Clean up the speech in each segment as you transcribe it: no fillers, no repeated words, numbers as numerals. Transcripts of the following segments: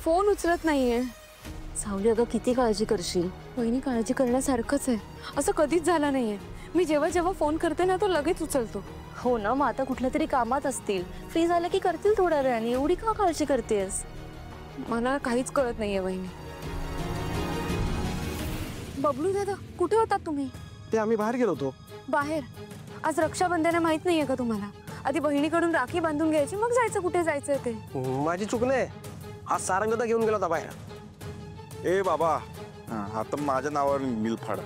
Phone उचलत नाहीये। सावली अगं किती काळजी करशील? वहिनी काळजी करण्यासारखंच आहे, असं कधीच झालं नाहीये। मी जेव्हा जेव्हा फोन करते ना तो लगेच उचलतो। हो ना, मग आता कुठल्या तरी कामात असतील, फ्री झालं की करतील थोड्या वेळाने, एवढी का काळजी करतेस? मला काहीच कळत नाहीये वहिनी। बबलू दादा कुठे होतात तुम्ही? ते आम्ही बाहेर गेलो होतो। बाहेर? आज रक्षाबंधन आहे, माहित नाहीये का तुम्हाला? आधी बहिणीकडून राखी बांधून घ्यायची, मग जायचं कुठे जायचंय ते। माझी चूक नाही, आज सारंगदा घेऊन गेला होता बाहेर। ए बाबा, आता माझ्या नावावर मिल फाडा।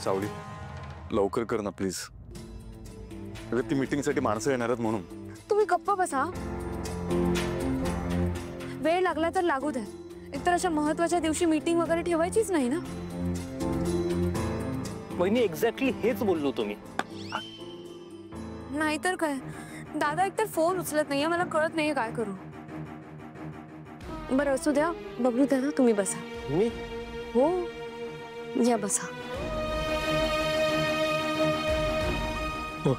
सावली लवकर कर ना प्लीज, अगं ती मीटिंगसाठी माणसं येणार आहेत म्हणून। तुम्ही गप्प बसा, वेळ लागला तर लागू द्या। एकतर अशा महत्त्वाच्या दिवशी मीटिंग वगैरे ठेवायचीच नाही ना। वहिनी एक्झॅक्टली हेच बोललो तुम्ही। नाहीतर काय, दादा एकतर फोन उचलत नाहीये, मला कळत नाहीये काय करू। बरं असू द्या, बबलू दादा तुम्ही बसा। मी? हो या बसा। हो।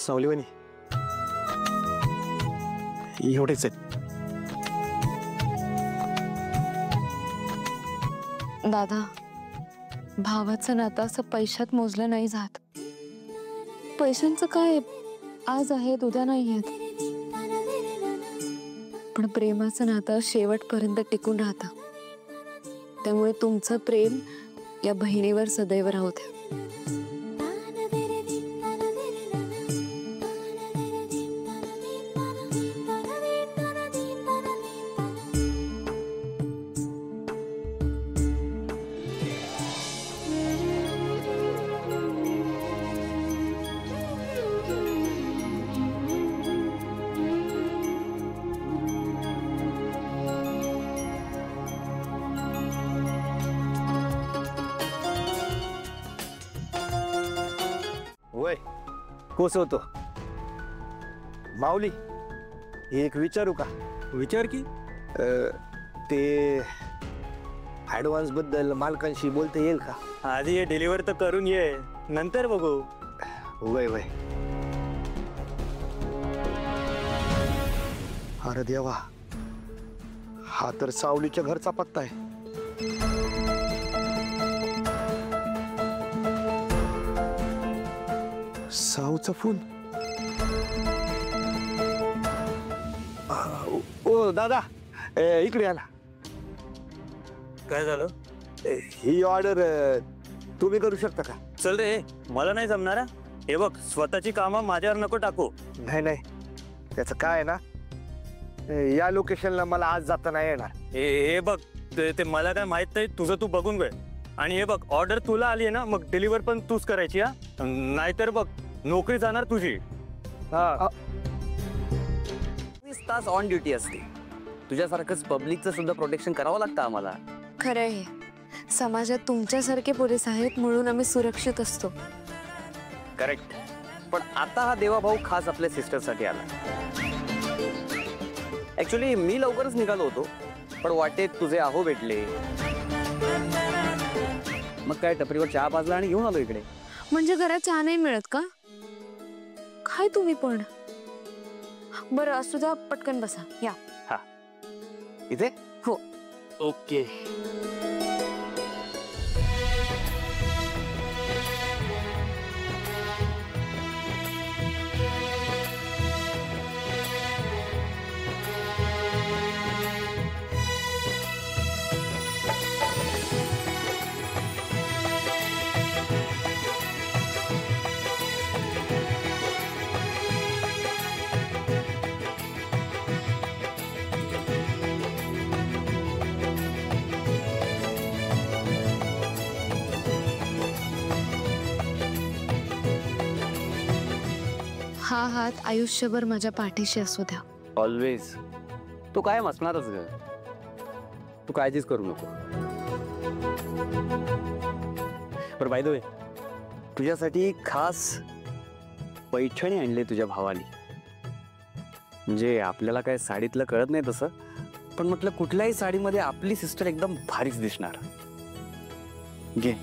सावली वहिनी एवढेच आहेत। दादा, भावाचं नातं असं पैशात मोजलं नाही जात। पैशांचं काय, आज आहेत उद्या नाही आहेत, पण प्रेमाचं नातं शेवटपर्यंत टिकून राहतं। त्यामुळे तुमचं प्रेम या बहिणीवर सदैव राहू द्या। वय कोस होतो माऊली, एक विचारू का? विचार की। ते ऍडव्हान्स बद्दल मालकांशी बोलता येईल का? आधी हे डिलिव्हर तर करून ये, नंतर बघू। वय वय, अरे देवा, हा तर सावलीच्या घरचा पत्ता आहे। साऊचा फोन। ओ दादा, इकडे आला। काय झालं? ही ऑर्डर तुम्ही करू शकता का? चल रे, मला नाही जमणार। हे बघ, स्वतःची कामं माझ्यावर नको टाकू। नाही नाही, त्याचं काय आहे ना, या लोकेशनला मला आज जाता नाही येणार। हे बघ, ते मला काय माहित नाही, तुझं तू बघून घे। आणि हे बघ, ऑर्डर तुला आली आहे ना, मग डिलिव्हर पण तूच करायची हा, नाहीतर बघ नोकरी जाणार तुझी। हा, 20 तास ऑन ड्युटी असते। तुझ्यासारखंच पब्लिकचं सुद्धा प्रोटेक्शन करावं लागतं आम्हाला। खरं आहे, समाजात तुमच्यासारखे पोलीस आहेत म्हणून आम्ही सुरक्षित असतो। करेक्ट, पण आता हा देवाभाऊ खास आपल्या सिस्टरसाठी आला। ऍक्च्युली मी लवकरच निघालो होतो, पण वाटेत तुझे आहो भेटले, मग काय टपरीवर चहा पाजला आणि घेऊन आलो इकडे। म्हणजे घरात चहा नाही मिळत का? काय तुम्ही पण? बरं असू द्या, पटकन बसा या। हा, इथे? हो। ओके। हा हात आयुष्यभर माझ्या पाठीशी असू द्या. ऑलवेज. तू कायम असणारच ग. तू काळजीच करू नको. पर बाय द वे, तुझ्यासाठी खास पैठणी आणले तुझ्या भावाने. म्हणजे आपल्याला काय साडीतलं कळत नाही तसं, पण म्हटलं कुठल्याही साडीमध्ये आपली सिस्टर एकदम भारीच दिसणार. घे.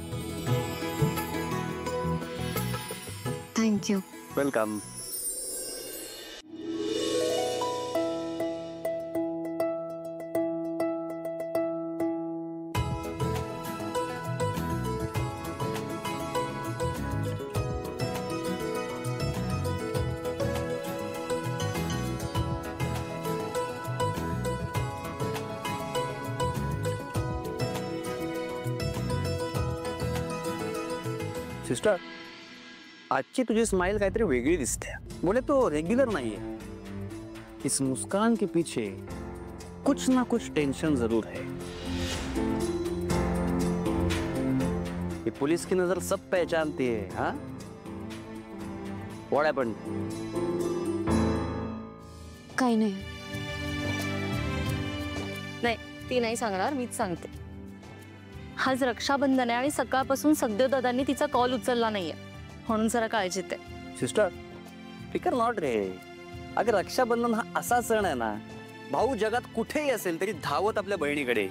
थँक्यू. वेलकम. सिस्टर, आजची तुझी स्माइल काहीतरी वेगळी दिसते. बोले तो रेग्युलर नाहीये. इस मुस्कान के पीछे कुछ ना कुछ टेंशन जरूर है. ये पुलिस की नजर सब पहचानती है. हाँ, व्हाट हैपेंड? काही नाही. नाही, ती नाही सांगणार, मीच सांगते. आज रक्षाबंधन आहे आणि सकाळपासून सद्यो दादांनी तिचा कॉल उचलला नाहीये, म्हणून जरा काळजीत आहे. सिस्टर, फिकर नॉट रे. अगं रक्षाबंधन हा असा सण आहे ना, भाऊ जगात कुठेही असेल तरी धावत आपल्या बहिणीकडे